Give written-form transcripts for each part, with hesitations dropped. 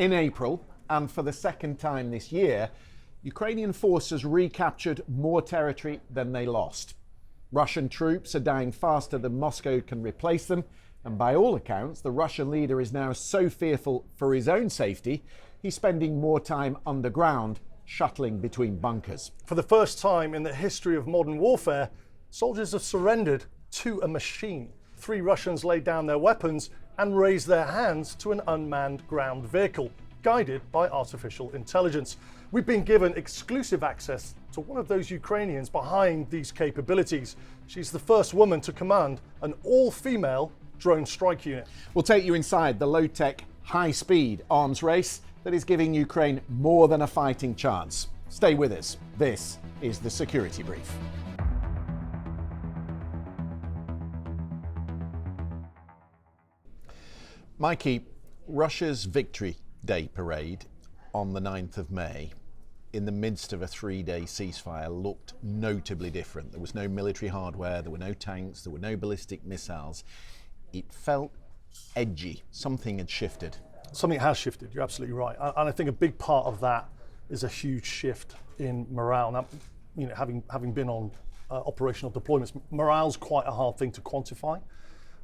In April, and for the second time this year, Ukrainian forces recaptured more territory than they lost. Russian troops are dying faster than Moscow can replace them, and by all accounts, the Russian leader is now so fearful for his own safety, he's spending more time underground, shuttling between bunkers. For the first time in the history of modern warfare, soldiers have surrendered to a machine. 3 Russians laid down their weapons and raised their hands to an unmanned ground vehicle, guided by artificial intelligence. We've been given exclusive access to one of those Ukrainians behind these capabilities. She's the first woman to command an all-female drone strike unit. We'll take you inside the low-tech, high-speed arms race that is giving Ukraine more than a fighting chance. Stay with us. This is the Security Brief. Mikey, Russia's Victory Day parade on the 9th of May, in the midst of a 3-day ceasefire, looked notably different. There was no military hardware, there were no tanks, there were no ballistic missiles. It felt edgy. Something had shifted. Something has shifted, you're absolutely right. And I think a big part of that is a huge shift in morale. Now, you know, having been on operational deployments, morale's quite a hard thing to quantify,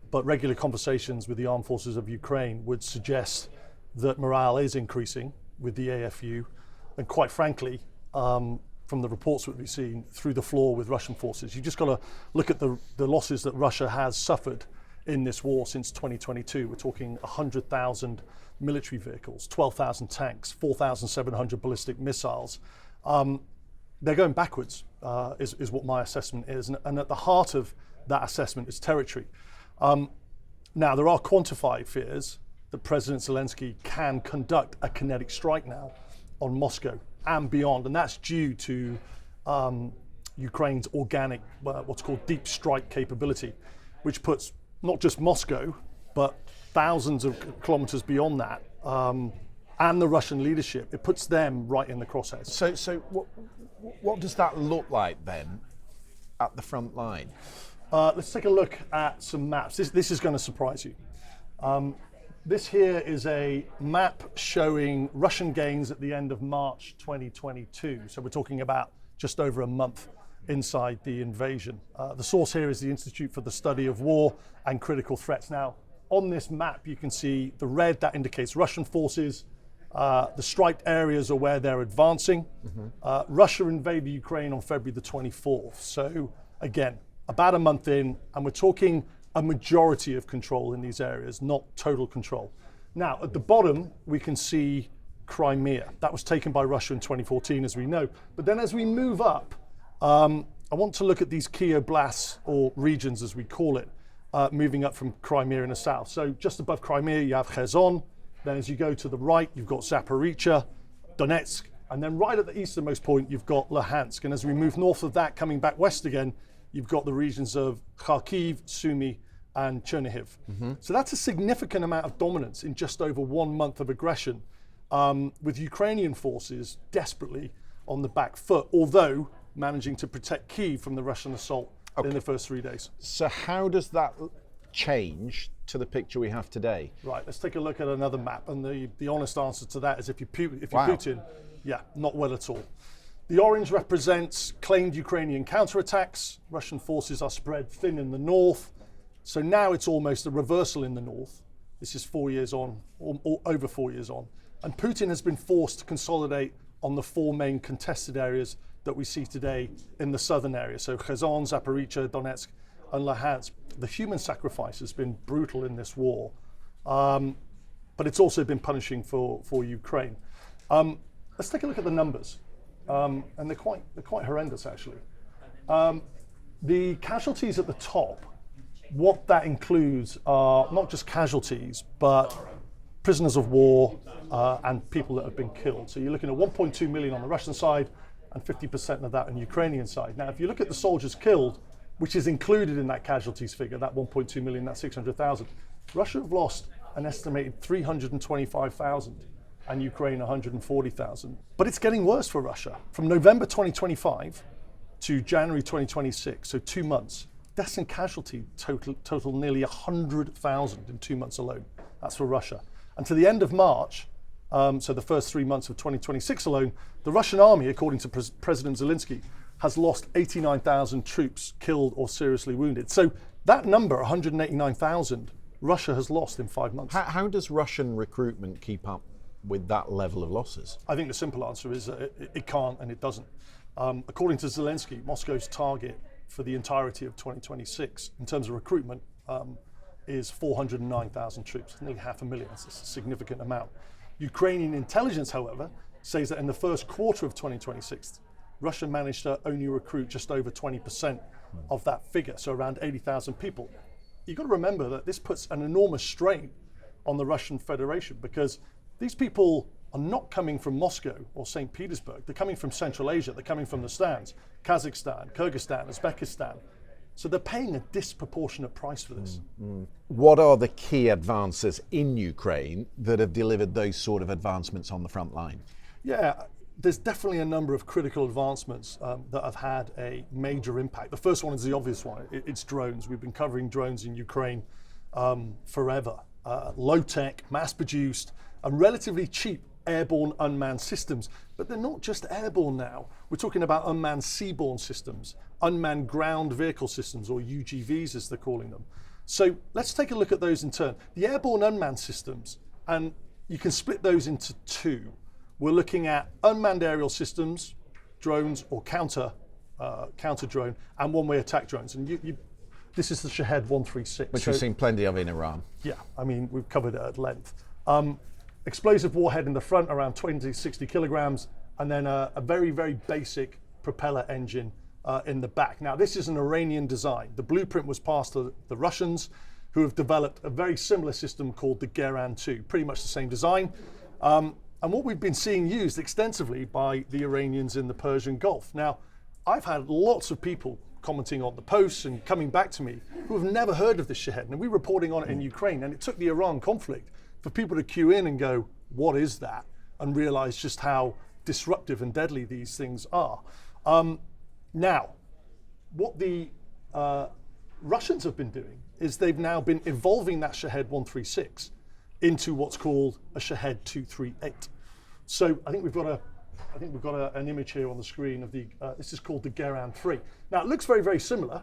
but regular conversations with the armed forces of Ukraine would suggest that morale is increasing with the AFU, and quite frankly, from the reports that we've seen, through the floor with Russian forces. You've just got to look at the losses that Russia has suffered in this war since 2022. We're talking 100,000 military vehicles, 12,000 tanks, 4,700 ballistic missiles. They're going backwards, is what my assessment is. And at the heart of that assessment is territory. Now, there are quantified fears that President Zelensky can conduct a kinetic strike now on Moscow and beyond, and that's due to Ukraine's organic, what's called deep strike capability, which puts not just Moscow, but thousands of kilometers beyond that, and the Russian leadership, it puts them right in the crosshairs. So what does that look like then at the front line? Let's take a look at some maps. This is going to surprise you. This here is a map showing Russian gains at the end of March 2022. So we're talking about just over a month inside the invasion. The source here is the Institute for the Study of War and Critical Threats. Now, on this map, you can see the red, that indicates Russian forces. The striped areas are where they're advancing. Russia invaded Ukraine on February the 24th. So again, about a month in, and we're talking a majority of control in these areas, not total control. Now, at the bottom, we can see Crimea. That was taken by Russia in 2014, as we know. But then as we move up, I want to look at these key oblasts, or regions as we call it, moving up from Crimea in the south. So just above Crimea, you have Kherson. Then as you go to the right, you've got Zaporizhia, Donetsk, and then right at the easternmost point, you've got Luhansk. And as we move north of that, coming back west again, you've got the regions of Kharkiv, Sumy, and Chernihiv. So that's a significant amount of dominance in just over 1 month of aggression, with Ukrainian forces desperately on the back foot, although managing to protect Kyiv from the Russian assault in the first 3 days. So how does that change to the picture we have today? Right, let's take a look at another map, and the honest answer to that is if you're Wow. Putin, yeah, not well at all. The orange represents claimed Ukrainian counterattacks. Russian forces are spread thin in the north. So now it's almost a reversal in the north. This is 4 years on, or over 4 years on. And Putin has been forced to consolidate on the 4 main contested areas that we see today in the southern area. So Kherson, Zaporizhia, Donetsk, and Luhansk. The human sacrifice has been brutal in this war, but it's also been punishing for Ukraine. Let's take a look at the numbers. And they're quite horrendous, actually. The casualties at the top, what that includes are not just casualties, but prisoners of war and people that have been killed. So you're looking at 1.2 million on the Russian side and 50% of that on the Ukrainian side. Now, if you look at the soldiers killed, which is included in that casualties figure, that 1.2 million, that 600,000, Russia have lost an estimated 325,000. and Ukraine 140,000. But it's getting worse for Russia. From November 2025 to January 2026, so 2 months, deaths and casualty total nearly 100,000 in 2 months alone. That's for Russia. And to the end of March, so the first 3 months of 2026 alone, the Russian army, according to President Zelensky, has lost 89,000 troops killed or seriously wounded. So that number, 189,000, Russia has lost in 5 months. How does Russian recruitment keep up with that level of losses? I think the simple answer is it can't and it doesn't. According to Zelensky, Moscow's target for the entirety of 2026 in terms of recruitment is 409,000 troops, nearly 500,000. That's a significant amount. Ukrainian intelligence, however, says that in the first quarter of 2026, Russia managed to only recruit just over 20% of that figure, so around 80,000 people. You've got to remember that this puts an enormous strain on the Russian Federation because these people are not coming from Moscow or St. Petersburg. They're coming from Central Asia. They're coming from the stands, Kazakhstan, Kyrgyzstan, Uzbekistan. So they're paying a disproportionate price for this. What are the key advances in Ukraine that have delivered those sort of advancements on the front line? Yeah, there's definitely a number of critical advancements that have had a major impact. The first one is the obvious one. It's drones. We've been covering drones in Ukraine forever. Low-tech, mass-produced, and relatively cheap airborne unmanned systems. But they're not just airborne now. We're talking about unmanned seaborne systems, unmanned ground vehicle systems, or UGVs as they're calling them. So let's take a look at those in turn. The airborne unmanned systems, and you can split those into two. We're looking at unmanned aerial systems, drones, or counter drone, and one-way attack drones. And this is the Shahed 136. Which we've seen plenty of in Iran. Yeah, I mean, we've covered it at length. Explosive warhead in the front, around 20, 60 kilograms, and then a very, very basic propeller engine in the back. Now, this is an Iranian design. The blueprint was passed to the Russians, who have developed a very similar system called the Geran 2, pretty much the same design. And what we've been seeing used extensively by the Iranians in the Persian Gulf. Now, I've had lots of people commenting on the posts and coming back to me who have never heard of this Shahed. And we're reporting on it in Ukraine, and it took the Iran conflict for people to queue in and go, what is that? And realize just how disruptive and deadly these things are. Now, what the Russians have been doing is they've now been evolving that Shahed 136 into what's called a Shahed 238. So I think we've got an image here on the screen of the. This is called the Geran 3. Now it looks very, very similar.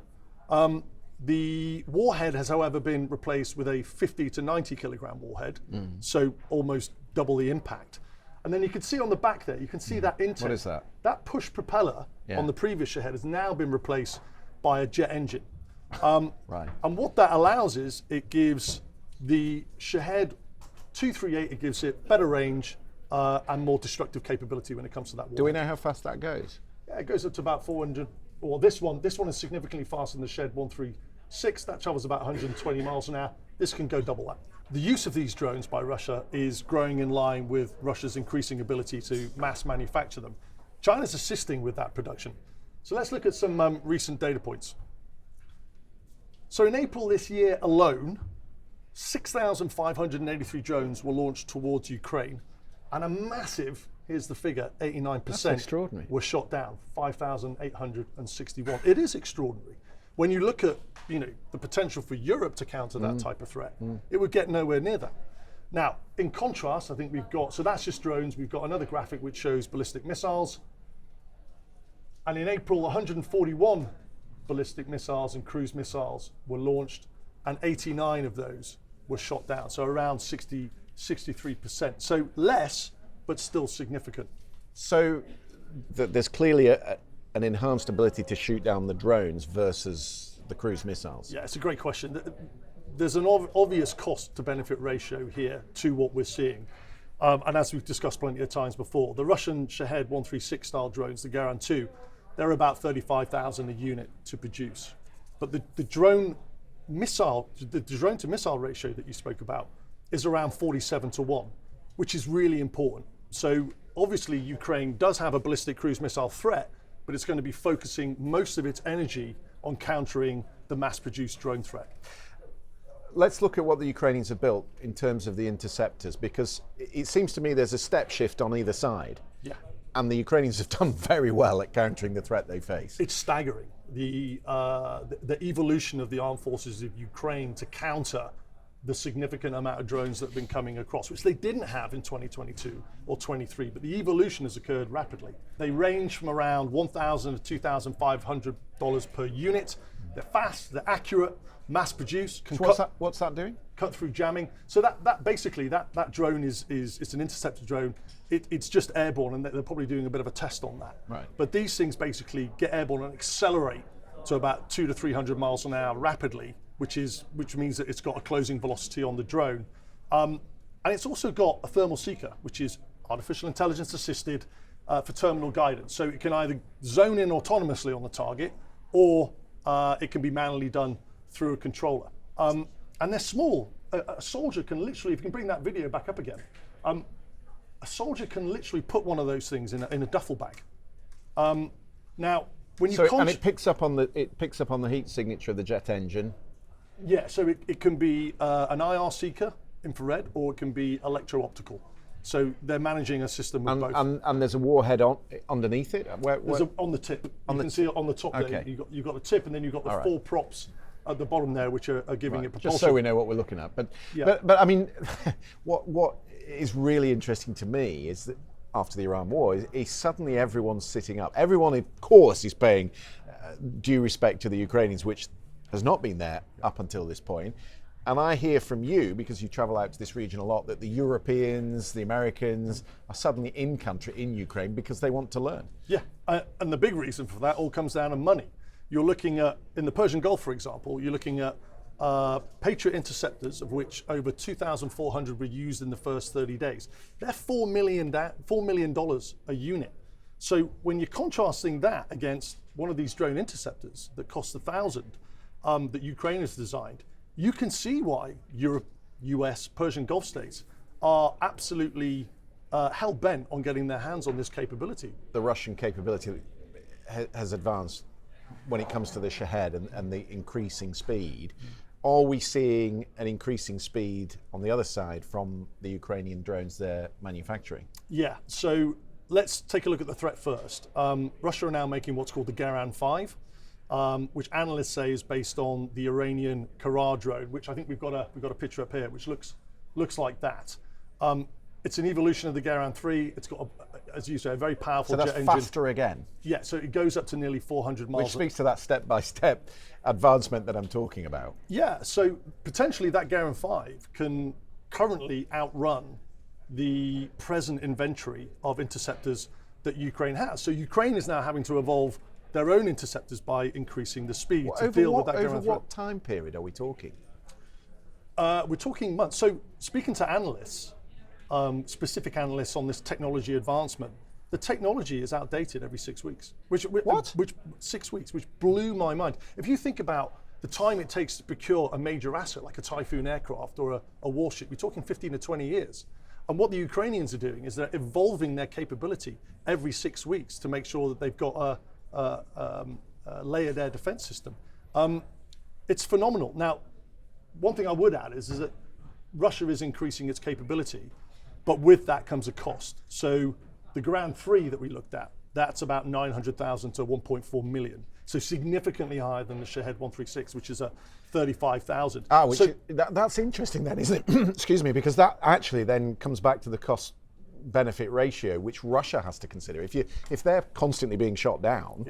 The warhead has, however, been replaced with a 50 to 90 kilogram warhead, so almost double the impact. And then you can see on the back there, you can see that intake. What is that? That push propeller on the previous Shahed has now been replaced by a jet engine. Right. And what that allows is it gives the Shahed 238, it gives it better range and more destructive capability when it comes to that warhead. Do we know how fast that goes? Yeah, it goes up to about 400. Well, this one is significantly faster than the Shahed 136. That travels about 120 miles an hour. This can go double that. The use of these drones by Russia is growing in line with Russia's increasing ability to mass manufacture them. China's assisting with that production. So let's look at some recent data points. So in April this year alone, 6,583 drones were launched towards Ukraine, and a massive, here's the figure, 89% were shot down, 5,861. It is extraordinary. When you look at, the potential for Europe to counter that type of threat, it would get nowhere near that. Now, in contrast, I think we've got, so that's just drones, we've got another graphic which shows ballistic missiles. And in April, 141 ballistic missiles and cruise missiles were launched, and 89 of those were shot down, so around 63%. So less, but still significant. So there's clearly an enhanced ability to shoot down the drones versus the cruise missiles. Yeah, it's a great question. There's an obvious cost to benefit ratio here to what we're seeing. And as we've discussed plenty of times before, the Russian Shahed 136 style drones, the Geran 2, they're about 35,000 a unit to produce. But the drone to missile ratio that you spoke about is around 47-1, which is really important. So obviously Ukraine does have a ballistic cruise missile threat, but it's going to be focusing most of its energy on countering the mass-produced drone threat. Let's look at what the Ukrainians have built in terms of the interceptors, because it seems to me there's a step shift on either side. Yeah. And the Ukrainians have done very well at countering the threat they face. It's staggering. The evolution of the armed forces of Ukraine to counter the significant amount of drones that have been coming across, which they didn't have in 2022 or 23, but the evolution has occurred rapidly. They range from around $1,000 to $2,500 per unit. They're fast, they're accurate, mass produced. So what's that doing? Cut through jamming. So that basically that drone is it's an interceptor drone. It's just airborne, and they're probably doing a bit of a test on that. Right. But these things basically get airborne and accelerate to about 200 to 300 miles an hour rapidly, which means that it's got a closing velocity on the drone, and it's also got a thermal seeker, which is artificial intelligence assisted for terminal guidance. So it can either zone in autonomously on the target, or it can be manually done through a controller. And they're small. A soldier can literally, if you can bring that video back up again, a soldier can literally put one of those things in a duffel bag. Now, when you and it picks up on the heat signature of the jet engine. Yeah, so it can be an IR seeker, infrared, or it can be electro-optical. So they're managing a system with both. And there's a warhead underneath it? There's on the tip. You can see it on the top there. You've got the tip, and then you've got the four props at the bottom there, which are giving it propulsion. Just so we know what we're looking at. But I mean, what is really interesting to me is that after the Iran war, is suddenly everyone's sitting up. Everyone, of course, is paying due respect to the Ukrainians, which has not been there up until this point. And I hear from you, because you travel out to this region a lot, that the Europeans, the Americans are suddenly in country in Ukraine because they want to learn. Yeah, and the big reason for that all comes down to money. You're looking at, in the Persian Gulf, for example, you're looking at Patriot interceptors, of which over 2,400 were used in the first 30 days. They're $4 million a unit. So when you're contrasting that against one of these drone interceptors that costs $1,000 that Ukraine has designed, you can see why Europe, US, Persian Gulf states are absolutely hell-bent on getting their hands on this capability. The Russian capability has advanced when it comes to the Shahed and the increasing speed. Are we seeing an increasing speed on the other side from the Ukrainian drones they're manufacturing? Yeah, so let's take a look at the threat first. Russia are now making what's called the Garan 5, which analysts say is based on the Iranian Karar drone, which I think we've got a picture up here, which looks like that. It's an evolution of the Garan 3. It's got, as you say, a very powerful jet engine. So that's faster again? Yeah, so it goes up to nearly 400 miles. Which speaks to that step-by-step advancement that I'm talking about. Yeah, so potentially that Garan 5 can currently outrun the present inventory of interceptors that Ukraine has. So Ukraine is now having to evolve their own interceptors by increasing the speed to deal with that Garan 3. Over what time period are we talking? We're talking months. So speaking to analysts, specific analysts on this technology advancement, the technology is outdated every 6 weeks. Which 6 weeks, which blew my mind. If you think about the time it takes to procure a major asset like a Typhoon aircraft or a warship, you're talking 15 to 20 years. And what the Ukrainians are doing is they're evolving their capability every 6 weeks to make sure that they've got a layered air defense system. It's phenomenal. Now, one thing I would add is that Russia is increasing its capability, but with that comes a cost. So the Garan 3 that we looked at, that's about 900,000 to 1.4 million. So significantly higher than the Shahed 136, which is a 35,000. That's interesting then, isn't it? Excuse me, because that actually then comes back to the cost benefit ratio, which Russia has to consider. If they're constantly being shot down,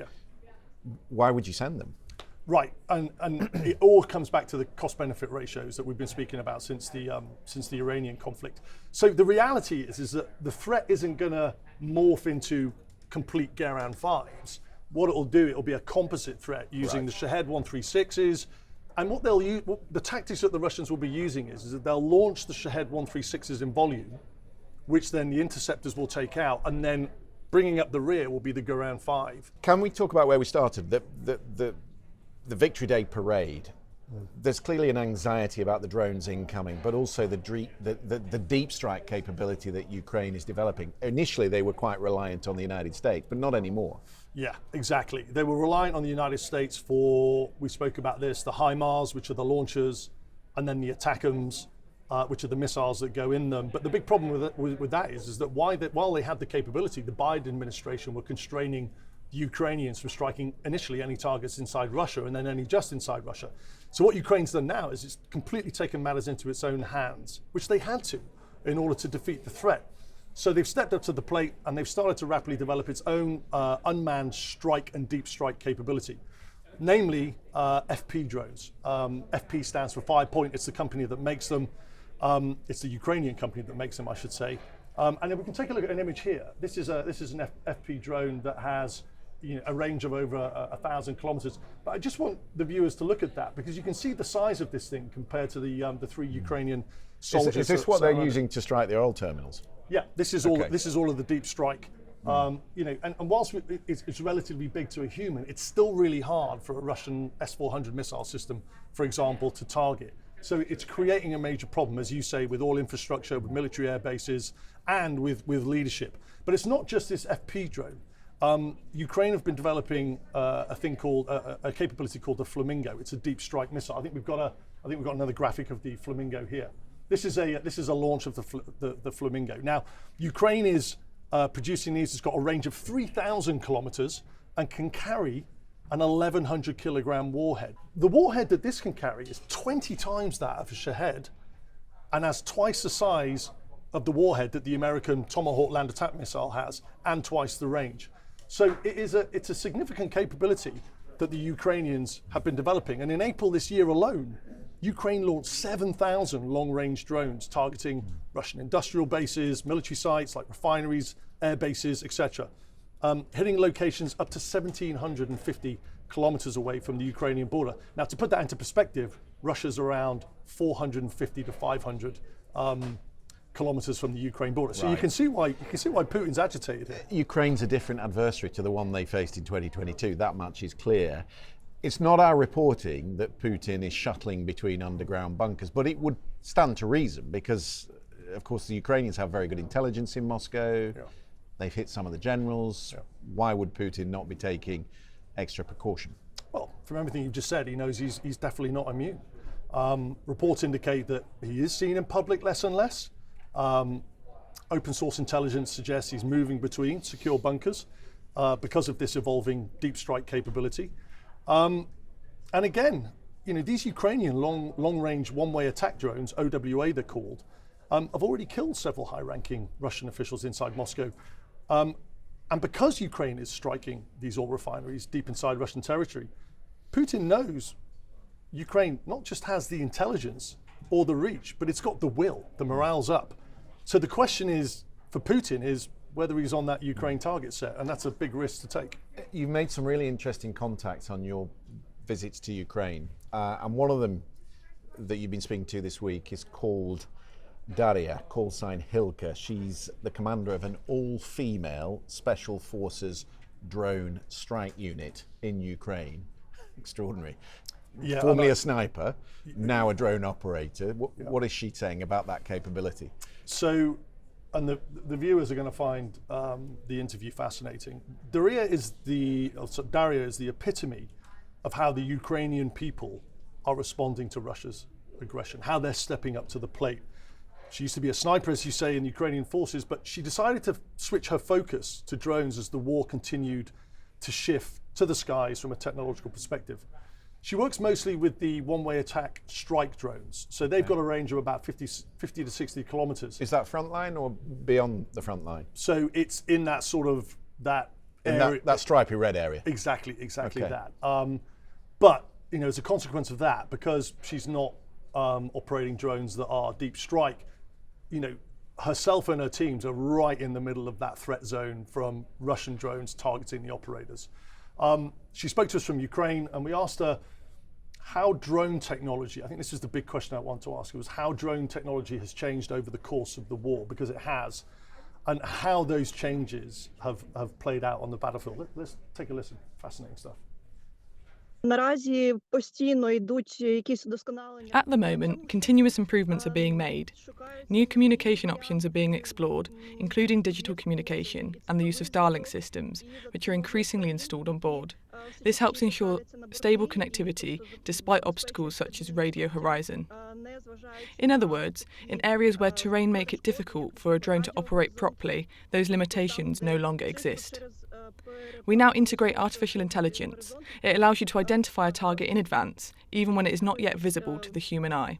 why would you send them? Right, and it all comes back to the cost-benefit ratios that we've been speaking about since the Iranian conflict. So the reality is that the threat isn't going to morph into complete Garan 5s. What it'll do, it'll be a composite threat using the Shahed 136s, and what they'll use, the tactics that the Russians will be using is that they'll launch the Shahed 136s in volume, which then the interceptors will take out, and then bringing up the rear will be the Garan 5. Can we talk about where we started? The Victory Day parade. There's clearly an anxiety about the drones incoming, but also the deep strike capability that Ukraine is developing. Initially, they were quite reliant on the United States, but not anymore. Yeah, exactly. They were reliant on the United States for, we spoke about this, the HIMARS, which are the launchers, and then the ATACMS, which are the missiles that go in them. But the big problem with that is that while they had the capability, the Biden administration were constraining the Ukrainians from striking initially any targets inside Russia and then only just inside Russia. So what Ukraine's done now is it's completely taken matters into its own hands, which they had to in order to defeat the threat. So they've stepped up to the plate and they've started to rapidly develop its own unmanned strike and deep strike capability, namely FP drones. FP stands for 5-point. It's the company that makes them. It's the Ukrainian company that makes them, I should say. And then we can take a look at an image here. This is an FP drone that has a range of over 1,000 kilometers. But I just want the viewers to look at that because you can see the size of this thing compared to the 3 Ukrainian soldiers. Is this what they're using to strike the oil terminals? Yeah, this is all. Okay. This is all of the deep strike. And whilst it's relatively big to a human, it's still really hard for a Russian S-400 missile system, for example, to target. So it's creating a major problem, as you say, with all infrastructure, with military air bases, and with leadership. But it's not just this FP drone. Ukraine have been developing a thing called a capability called the Flamingo. It's a deep strike missile. I think we've got another graphic of the Flamingo here. This is a launch of the Flamingo. Now, Ukraine is producing these. It's got a range of 3,000 kilometers and can carry an 1,100 kilogram warhead. The warhead that this can carry is 20 times that of a Shahed and has twice the size of the warhead that the American Tomahawk land attack missile has and twice the range. So it's a significant capability that the Ukrainians have been developing. And in April this year alone, Ukraine launched 7,000 long-range drones targeting Russian industrial bases, military sites like refineries, air bases, etc., hitting locations up to 1,750 kilometers away from the Ukrainian border. Now, to put that into perspective, Russia's around 450 to 500 kilometers from the Ukraine border. So right. you can see why Putin's agitated here. Ukraine's a different adversary to the one they faced in 2022. That much is clear. It's not our reporting that Putin is shuttling between underground bunkers, but it would stand to reason because, of course, the Ukrainians have very good intelligence in Moscow. Yeah. They've hit some of the generals. Yeah. Why would Putin not be taking extra precaution? Well, from everything you've just said, he knows he's definitely not immune. Reports indicate that he is seen in public less and less. Open source intelligence suggests he's moving between secure bunkers because of this evolving deep strike capability. And again, these Ukrainian long-range one-way attack drones, OWA they're called, have already killed several high-ranking Russian officials inside Moscow. And because Ukraine is striking these oil refineries deep inside Russian territory, Putin knows Ukraine not just has the intelligence or the reach, but it's got the will, the morale's up. So the question is, for Putin, is whether he's on that Ukraine target set, and that's a big risk to take. You've made some really interesting contacts on your visits to Ukraine, and one of them that you've been speaking to this week is called Daria, call sign Hilka. She's the commander of an all-female Special Forces drone strike unit in Ukraine. Extraordinary. Yeah, formerly a sniper, now a drone operator. What is she saying about that capability? So, and the viewers are going to find the interview fascinating. Daria is the epitome of how the Ukrainian people are responding to Russia's aggression, how they're stepping up to the plate. She used to be a sniper, as you say, in the Ukrainian forces, but she decided to switch her focus to drones as the war continued to shift to the skies from a technological perspective. She works mostly with the one-way attack strike drones. So they've got a range of about 50 to 60 kilometers. Is that front line or beyond the front line? So it's in that sort of that area. That stripy red area. Exactly okay. That. But, as a consequence of that, because she's not operating drones that are deep strike, herself and her teams are right in the middle of that threat zone from Russian drones targeting the operators. She spoke to us from Ukraine, and we asked her how drone technology, I think this is the big question I want to ask her, was how drone technology has changed over the course of the war, because it has, and how those changes have played out on the battlefield. Let's take a listen. Fascinating stuff. At the moment, continuous improvements are being made. New communication options are being explored, including digital communication and the use of Starlink systems, which are increasingly installed on board. This helps ensure stable connectivity despite obstacles such as radio horizon. In other words, in areas where terrain make it difficult for a drone to operate properly, those limitations no longer exist. We now integrate artificial intelligence. It allows you to identify a target in advance, even when it is not yet visible to the human eye.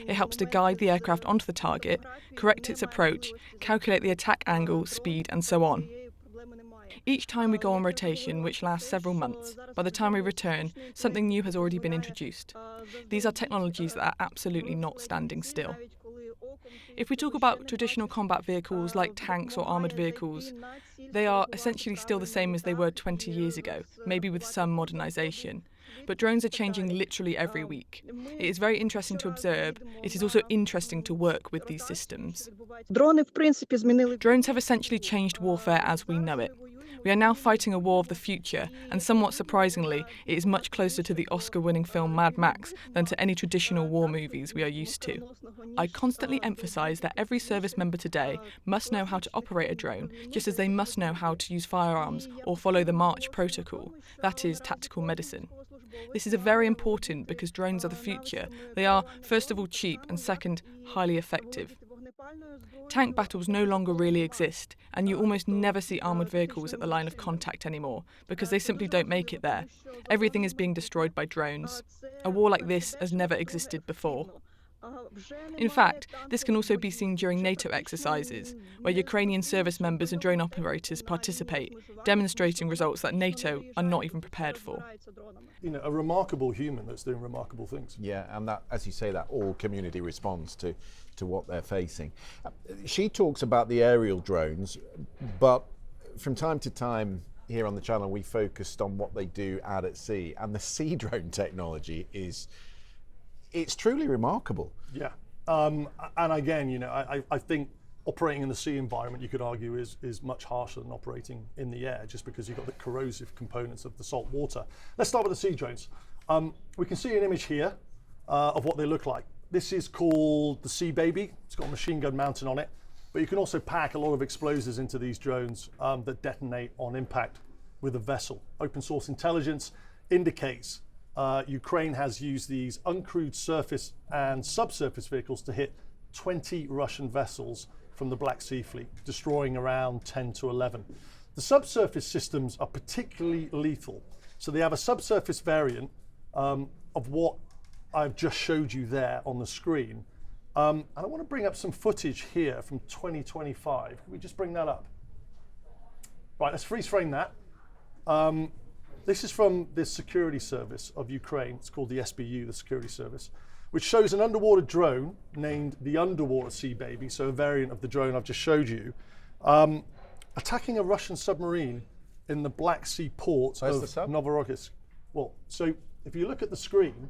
It helps to guide the aircraft onto the target, correct its approach, calculate the attack angle, speed, and so on. Each time we go on rotation, which lasts several months, by the time we return, something new has already been introduced. These are technologies that are absolutely not standing still. If we talk about traditional combat vehicles like tanks or armoured vehicles, they are essentially still the same as they were 20 years ago, maybe with some modernisation. But drones are changing literally every week. It is very interesting to observe. It is also interesting to work with these systems. Drones have essentially changed warfare as we know it. We are now fighting a war of the future, and somewhat surprisingly, it is much closer to the Oscar-winning film Mad Max than to any traditional war movies we are used to. I constantly emphasise that every service member today must know how to operate a drone, just as they must know how to use firearms or follow the March protocol, that is, tactical medicine. This is very important because drones are the future. They are, first of all, cheap, and second, highly effective. Tank battles no longer really exist, and you almost never see armoured vehicles at the line of contact anymore, because they simply don't make it there. Everything is being destroyed by drones. A war like this has never existed before. In fact, this can also be seen during NATO exercises, where Ukrainian service members and drone operators participate, demonstrating results that NATO are not even prepared for. You know, a remarkable human that's doing remarkable things. Yeah, and that, as you say, that all community responds to what they're facing. She talks about the aerial drones, but from time to time here on the channel we focused on what they do out at sea, and the sea drone technology it's truly remarkable. Yeah, and again, you know, I think operating in the sea environment, you could argue, is much harsher than operating in the air, just because you've got the corrosive components of the salt water. Let's start with the sea drones. We can see an image here of what they look like. This is called the Sea Baby. It's got a machine gun mounted on it, but you can also pack a lot of explosives into these drones that detonate on impact with a vessel. Open source intelligence indicates Ukraine has used these uncrewed surface and subsurface vehicles to hit 20 Russian vessels from the Black Sea Fleet, destroying around 10 to 11. The subsurface systems are particularly lethal. So they have a subsurface variant of what I've just showed you there on the screen. And I want to bring up some footage here from 2025. Can we just bring that up? Right, let's freeze frame that. This is from the security service of Ukraine. It's called the SBU, the security service, which shows an underwater drone named the Underwater Sea Baby, so a variant of the drone I've just showed you, attacking a Russian submarine in the Black Sea port of Novorossiysk. Well, so if you look at the screen,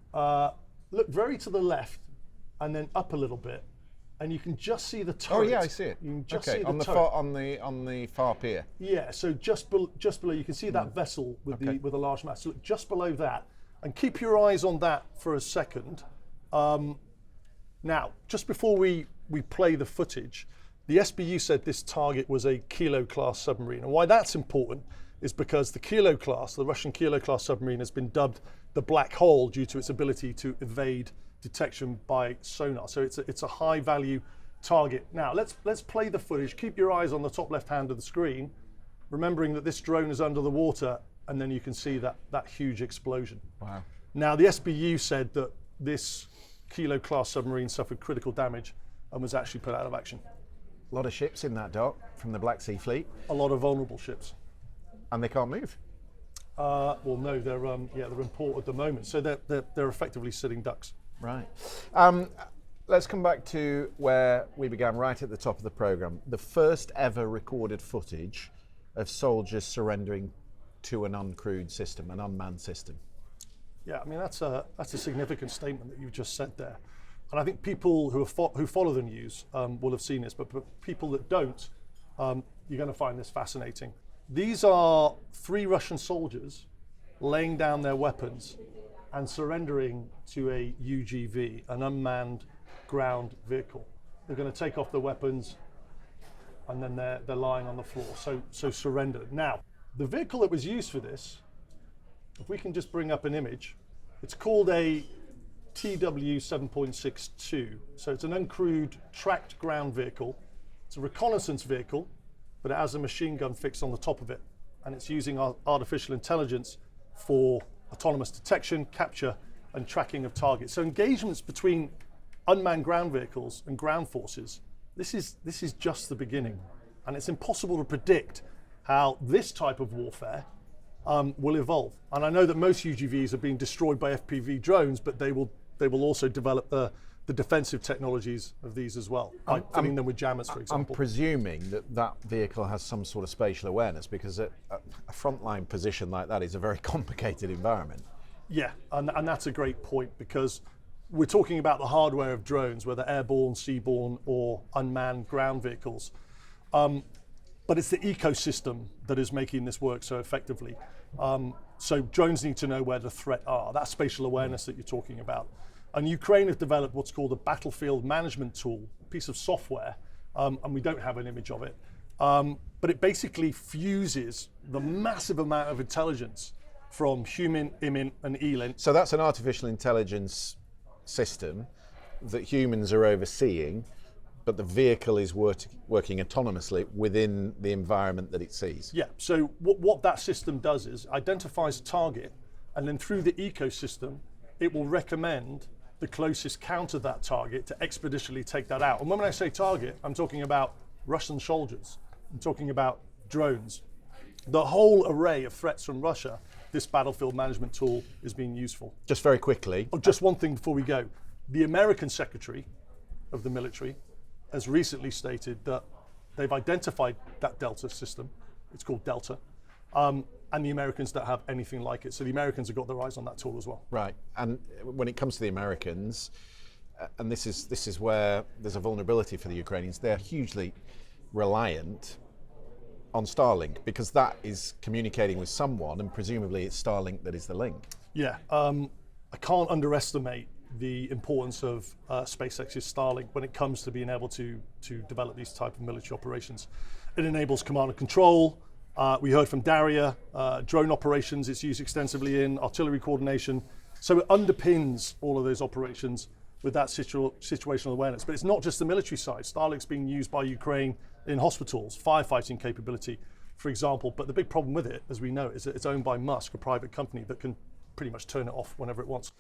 look very to the left and then up a little bit, and you can just see the turret. Oh yeah, I see it. You can just okay, see on the far pier. Yeah, so just below, you can see that vessel with the large mast. So look just below that, and keep your eyes on that for a second. Now, just before we play the footage, the SBU said this target was a Kilo class submarine, and why that's important is because the Kilo class, the Russian Kilo class submarine, has been dubbed the black hole due to its ability to evade detection by sonar. So it's a high value target. Now let's play the footage. Keep your eyes on the top left hand of the screen, remembering that this drone is under the water, and then you can see that huge explosion. Wow. Now the SBU said that this Kilo class submarine suffered critical damage and was actually put out of action. A lot of ships in that dock from the Black Sea Fleet. A lot of vulnerable ships. And they can't move. Well, no, they're in port at the moment, so they're effectively sitting ducks. Right. Let's come back to where we began, right at the top of the programme. The first ever recorded footage of soldiers surrendering to an uncrewed system, an unmanned system. Yeah, I mean, that's a significant statement that you've just said there. And I think people who follow the news will have seen this, but people that don't, you're going to find this fascinating. These are 3 Russian soldiers laying down their weapons and surrendering to a UGV, an unmanned ground vehicle. They're going to take off their weapons, and then they're lying on the floor, so surrendered. Now, the vehicle that was used for this, if we can just bring up an image, it's called a TW 7.62. So it's an uncrewed tracked ground vehicle. It's a reconnaissance vehicle, but it has a machine gun fixed on the top of it. And it's using artificial intelligence for autonomous detection, capture, and tracking of targets. So engagements between unmanned ground vehicles and ground forces, this is just the beginning. And it's impossible to predict how this type of warfare will evolve. And I know that most UGVs are being destroyed by FPV drones, but they will also develop the defensive technologies of these as well, by filling them with jammers, for example. I'm presuming that vehicle has some sort of spatial awareness, because a frontline position like that is a very complicated environment. Yeah, and that's a great point, because we're talking about the hardware of drones, whether airborne, seaborne, or unmanned ground vehicles. But it's the ecosystem that is making this work so effectively. So drones need to know where the threat are, that spatial awareness that you're talking about. And Ukraine have developed what's called a battlefield management tool, a piece of software, and we don't have an image of it. But it basically fuses the massive amount of intelligence from human, IMINT, and ELINT. So that's an artificial intelligence system that humans are overseeing, but the vehicle is working autonomously within the environment that it sees. Yeah, so what that system does is identifies a target, and then through the ecosystem, it will recommend the closest counter that target to expeditiously take that out. And when I say target, I'm talking about Russian soldiers, I'm talking about drones. The whole array of threats from Russia, this battlefield management tool is being used for. Just very quickly. Oh, just one thing before we go. The American Secretary of the military has recently stated that they've identified that Delta system, it's called Delta, and the Americans don't have anything like it. So the Americans have got their eyes on that tool as well. Right, and when it comes to the Americans, and this is where there's a vulnerability for the Ukrainians, they're hugely reliant on Starlink, because that is communicating with someone, and presumably it's Starlink that is the link. Yeah, I can't underestimate the importance of SpaceX's Starlink when it comes to being able to develop these type of military operations. It enables command and control. We heard from Daria, drone operations it's used extensively in, artillery coordination. So it underpins all of those operations with that situational awareness. But it's not just the military side. Starlink's being used by Ukraine in hospitals, firefighting capability, for example. But the big problem with it, as we know, is that it's owned by Musk, a private company that can pretty much turn it off whenever it wants.